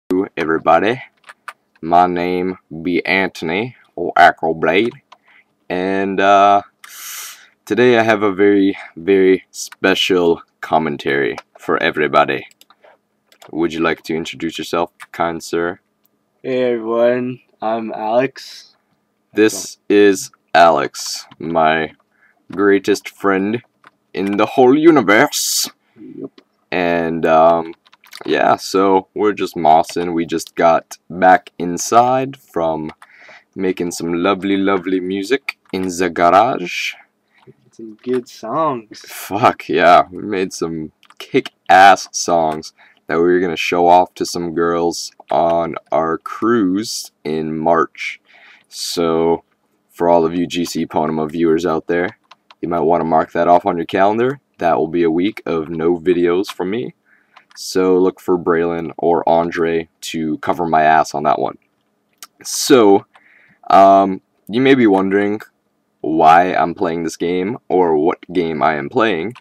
Hello everybody, my name be Anthony or Acroblade, and today I have a very special commentary for everybody. Would you like to introduce yourself, kind sir? Hey everyone, I'm Alex. This is Alex, my greatest friend in the whole universe. Yep. And yeah, so we're just mossing. We just got back inside from making some lovely music in the garage. Some good songs. Fuck yeah, we made some kick-ass songs that we were gonna show off to some girls on our cruise in March. So for all of you GC Ponema viewers out there, you might want to mark that off on your calendar. That will be a week of no videos from me. So look for Braylon or Andre to cover my ass on that one. So, you may be wondering why I'm playing this game or what game I am playing.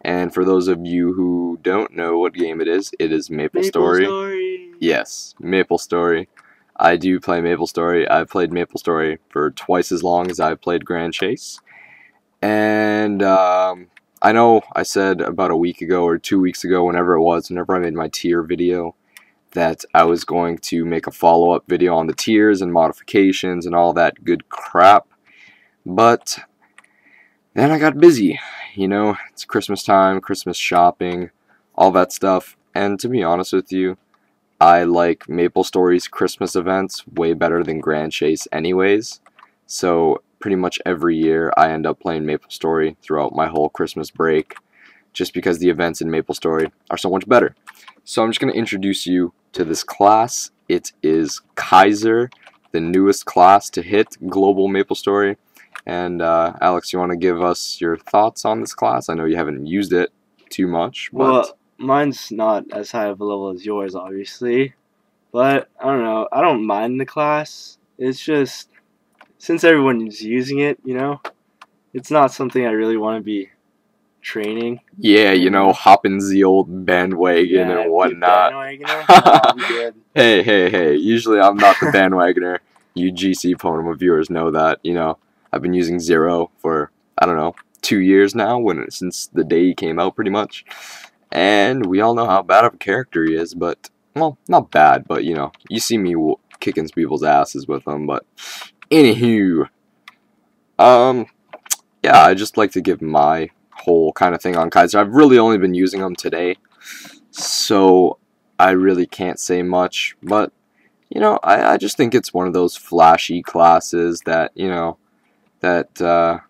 And for those of you who don't know what game it is MapleStory. Yes, MapleStory. I do play MapleStory. I've played MapleStory for twice as long as I've played Grand Chase. And I know I said about a week ago or 2 weeks ago, whenever I made my tier video, that I was going to make a follow-up video on the tiers and modifications and all that good crap. But then I got busy. You know, it's Christmas time, Christmas shopping, all that stuff. And to be honest with you, I like MapleStory's Christmas events way better than Grand Chase anyways. So pretty much every year I end up playing MapleStory throughout my whole Christmas break, just because the events in MapleStory are so much better. So I'm just going to introduce you to this class. It is Kaiser, the newest class to hit global MapleStory. And Alex, you want to give us your thoughts on this class? I know you haven't used it too much. But well, mine's not as high of a level as yours, obviously. But I don't know. I don't mind the class. It's just, since everyone's using it, you know, it's not something I really want to be training. Yeah, you know, hopping the old bandwagon and whatnot. Hey, usually I'm not the bandwagoner. You GC Ponema viewers know that, you know. I've been using Zero for, I don't know, 2 years now, since the day he came out, pretty much. And we all know how bad of a character he is, but, well, not bad, but, you know, you see me kicking people's asses with him, but, anywho, yeah, I just like to give my whole kind of thing on Kaiser. I've really only been using them today, so I really can't say much, but, you know, I just think it's one of those flashy classes that, you know, that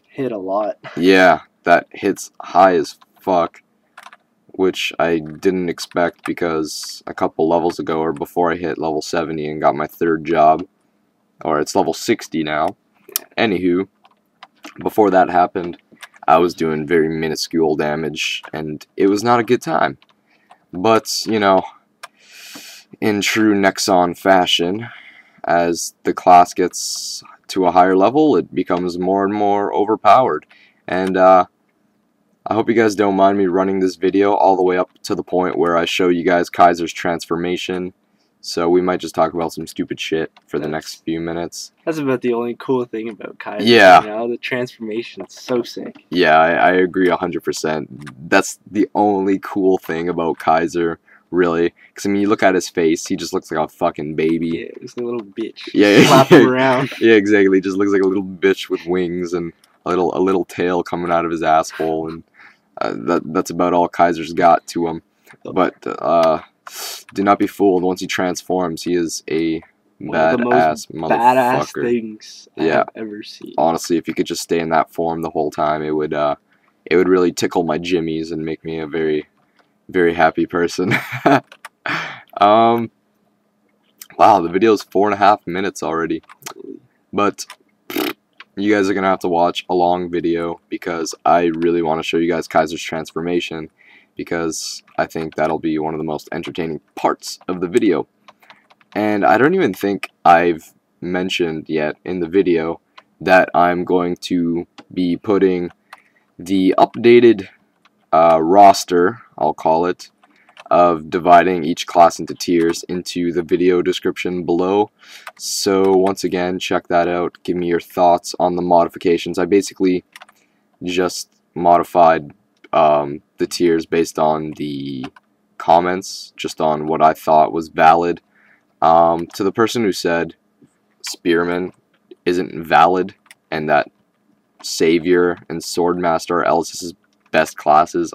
hit a lot. Yeah, that hits high as fuck, which I didn't expect because a couple levels ago, or before I hit level 70 and got my third job, or it's level 60 now. Anywho, before that happened, I was doing very minuscule damage, and it was not a good time. But, you know, in true Nexon fashion, as the class gets to a higher level, it becomes more and more overpowered. And I hope you guys don't mind me running this video all the way up to the point where I show you guys Kaiser's transformation. So we might just talk about some stupid shit for the next few minutes. That's about the only cool thing about Kaiser. Yeah. You know, the transformation's so sick. Yeah, I agree 100%. That's the only cool thing about Kaiser, really. Because, I mean, you look at his face, he just looks like a fucking baby. Yeah, he's a little bitch. Yeah, slap him around. Yeah, exactly. He just looks like a little bitch with wings and a little tail coming out of his asshole, and that's about all Kaiser's got to him. But do not be fooled. Once he transforms, he is a badass motherfucker. Things yeah, I've ever seen. Honestly, if you could just stay in that form the whole time, it would really tickle my jimmies and make me a very happy person. Wow, the video is 4.5 minutes already. But you guys are gonna have to watch a long video because I really want to show you guys Kaiser's transformation, because I think that'll be one of the most entertaining parts of the video. And I don't even think I've mentioned yet in the video that I'm going to be putting the updated roster, I'll call it, of dividing each class into tiers into the video description below. So once again, check that out. Give me your thoughts on the modifications. I basically just modified the tiers based on the comments, just on what I thought was valid. To the person who said Spearman isn't valid and that Savior and Swordmaster are Elis's best classes,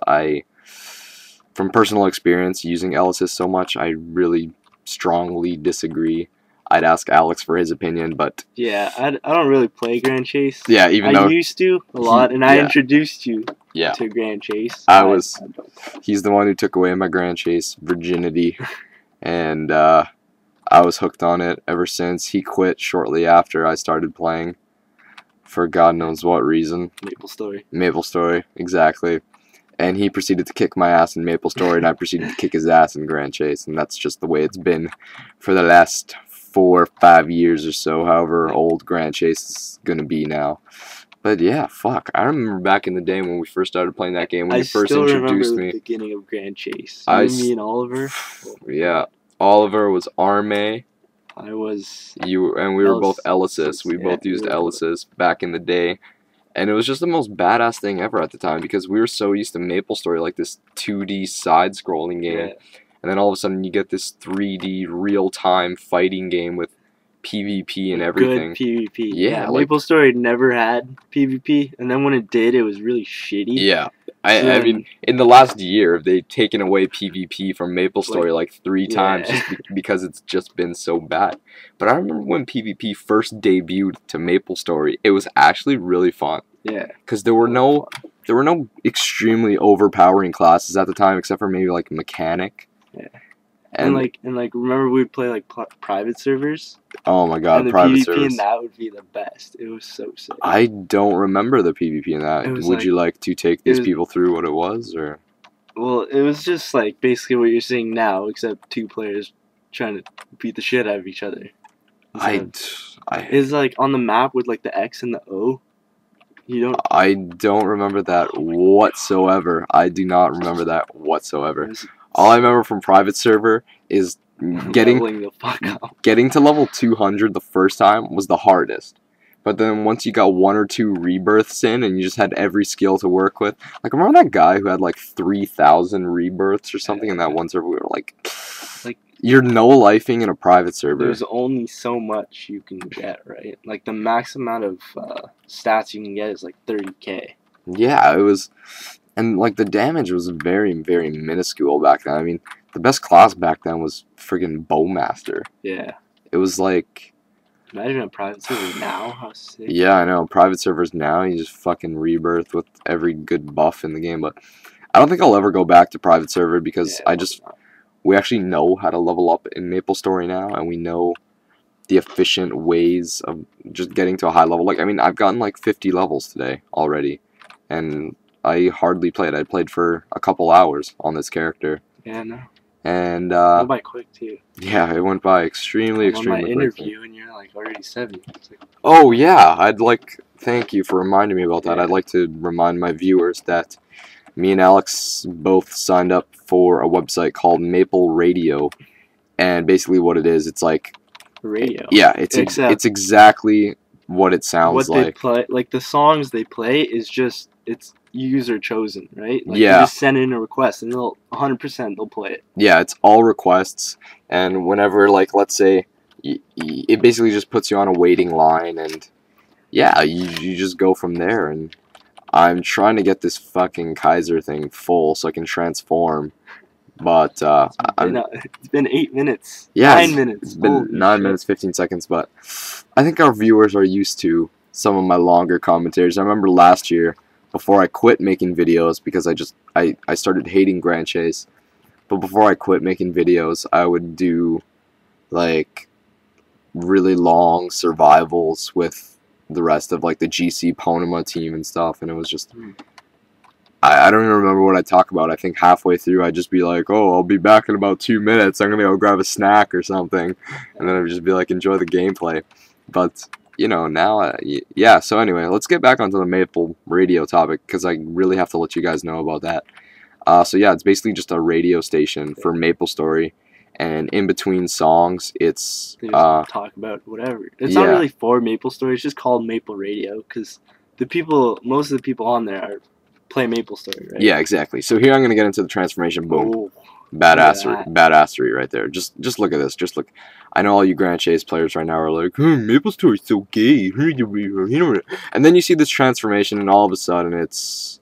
from personal experience using Elisis so much, I really strongly disagree. I'd ask Alex for his opinion, but yeah, I don't really play Grand Chase. Yeah, even though I used to a lot, and I introduced you yeah. to Grand Chase. He's the one who took away my Grand Chase virginity, and I was hooked on it ever since. He quit shortly after I started playing, for God knows what reason. Maple Story, exactly. And he proceeded to kick my ass in Maple Story, and I proceeded to kick his ass in Grand Chase, and that's just the way it's been for the last 4 or 5 years or so, however old Grand Chase is gonna be now. But yeah, fuck. I remember back in the day when we first started playing that game, when you first introduced me. The beginning of Grand Chase. Me and Oliver. Yeah, Oliver was Arme. I was. And we were both Elisis. We both used Elisis back in the day. And it was just the most badass thing ever at the time, because we were so used to Maple Story, like this 2D side-scrolling game. Yeah. And then all of a sudden you get this 3D real-time fighting game with PvP and everything. Good PvP. Yeah, Maple Story never had PvP, and then when it did, it was really shitty. Yeah. I mean, in the last year, they've taken away PvP from Maple Story like 3 times just because it's just been so bad. But I remember when PvP first debuted to Maple Story, it was actually really fun. Yeah. Because there were no extremely overpowering classes at the time, except for maybe like Mechanic. Yeah. And remember we'd play like private servers? Oh my god, private servers. And the PvP in that would be the best. It was so sick. I don't remember the PvP in that. Would you like to take these people through what it was, or? Well, it was just like basically what you're seeing now, except 2 players trying to beat the shit out of each other. It's like on the map with like the X and the O. I don't remember that whatsoever. I do not remember that whatsoever. All I remember from private server is getting to level 200 the first time was the hardest. But then once you got 1 or 2 rebirths in and you just had every skill to work with. Like, remember that guy who had like 3,000 rebirths or something in that one server? We were like you're no-lifing in a private server. There's only so much you can get, right? Like, the max amount of stats you can get is like 30k. Yeah, it was... And, like, the damage was very, very minuscule back then. I mean, the best class back then was friggin' Bowmaster. Yeah. It was like... Imagine a private server now, how sick. Yeah, I know. Private servers now, you just fucking rebirth with every good buff in the game. But I don't think I'll ever go back to private server because we actually know how to level up in Maple Story now, and we know the efficient ways of just getting to a high level. Like, I mean, I've gotten like 50 levels today already, and I hardly played. I played for a couple hours on this character. Yeah, I know. And it went by quick too. Yeah, it went by extremely quick. On my interview, and you're like already 7. Like, oh yeah, thank you for reminding me about that. I'd like to remind my viewers that me and Alex both signed up for a website called Maple Radio, and basically what it is, it's like radio. Yeah, it's exactly what it sounds like. What they play, like the songs they play, is just it's user chosen, right? Like, yeah. You just send in a request, and they'll 100% they'll play it. Yeah, it's all requests, and whenever, like, let's say, it basically just puts you on a waiting line, and yeah, you just go from there. And I'm trying to get this fucking Kaiser thing full so I can transform, but it's been 8 minutes. Yeah, 9 minutes. It's been 9 minutes 15 seconds, but I think our viewers are used to some of my longer commentaries. I remember last year, before I quit making videos, because I started hating Grand Chase, but before I quit making videos, I would do like really long survivals with the rest of like the GC Ponema team and stuff, and it was just I don't even remember what I talk about. I think halfway through I'd just be like, oh, I'll be back in about 2 minutes, I'm gonna go grab a snack or something, and then I would just be like, enjoy the gameplay. But you know, now yeah, so anyway, let's get back onto the Maple Radio topic, because I really have to let you guys know about that. So yeah, it's basically just a radio station for MapleStory, and in between songs, it's They just talk about whatever. It's not really for MapleStory. It's just called Maple Radio because most of the people on there play MapleStory, right? Yeah, exactly. So here I'm gonna get into the transformation. Boom. Oh, Badassery right there. Just look at this. Just look. I know all you Grand Chase players right now are like, MapleStory's so gay. And then you see this transformation, and all of a sudden it's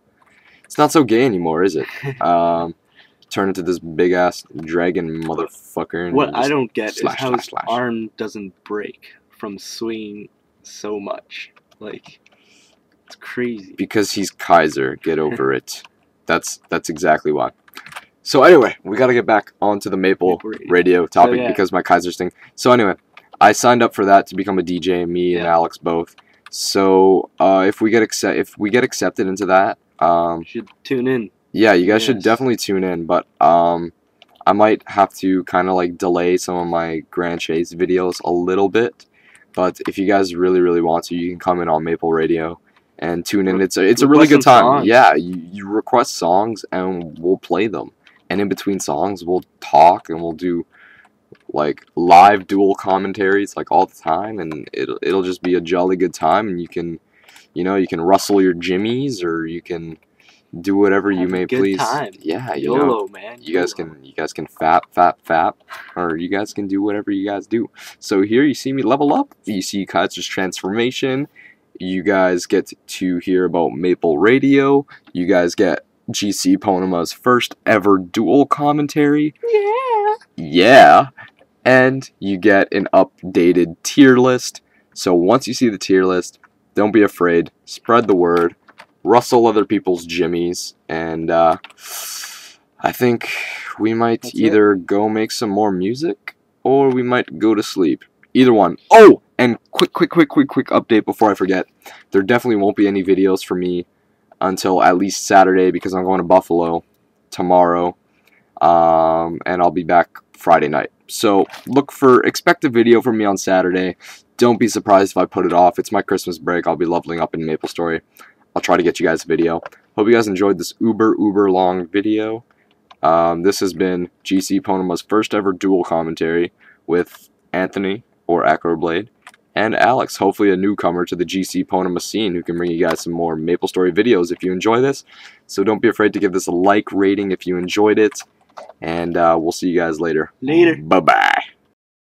not so gay anymore, is it? Turn into this big ass dragon motherfucker. And what I don't get is how his arm doesn't break from swinging so much. Like, it's crazy. Because he's Kaiser. Get over it. That's exactly why. So anyway, we gotta get back onto the Maple Radio topic because my Kaiser thing. So anyway, I signed up for that to become a DJ. Me and Alex both. So if we get accepted into that, you should tune in. Yeah, you guys should definitely tune in. But I might have to kind of like delay some of my Grand Chase videos a little bit. But if you guys really want to, you can come in on Maple Radio and tune in. It's a really good time. Songs. Yeah, you request songs and we'll play them. And in between songs, we'll talk and we'll do like live duel commentaries like all the time, and it'll just be a jolly good time. And you can rustle your jimmies, or you can do whatever you may please. Time. Yeah, YOLO, man. You guys can fap, or you guys can do whatever you guys do. So here you see me level up. You see Kaiser's transformation. You guys get to hear about Maple Radio. You guys get GC Ponema's first ever duel commentary. Yeah. And you get an updated tier list. So once you see the tier list, don't be afraid. Spread the word. Rustle other people's jimmies. And I think we might either go make some more music or we might go to sleep. Either one. Oh! And quick update before I forget. There definitely won't be any videos for me until at least Saturday because I'm going to Buffalo tomorrow, and I'll be back Friday night. So expect a video from me on Saturday. Don't be surprised if I put it off. It's my Christmas break. I'll be leveling up in MapleStory. I'll try to get you guys a video. Hope you guys enjoyed this uber long video. This has been GC Ponema's first ever duel commentary with Anthony or Acroblade and Alex, hopefully a newcomer to the GC Ponema scene who can bring you guys some more MapleStory videos if you enjoy this. So don't be afraid to give this a like rating if you enjoyed it. And we'll see you guys later. Later. Bye-bye.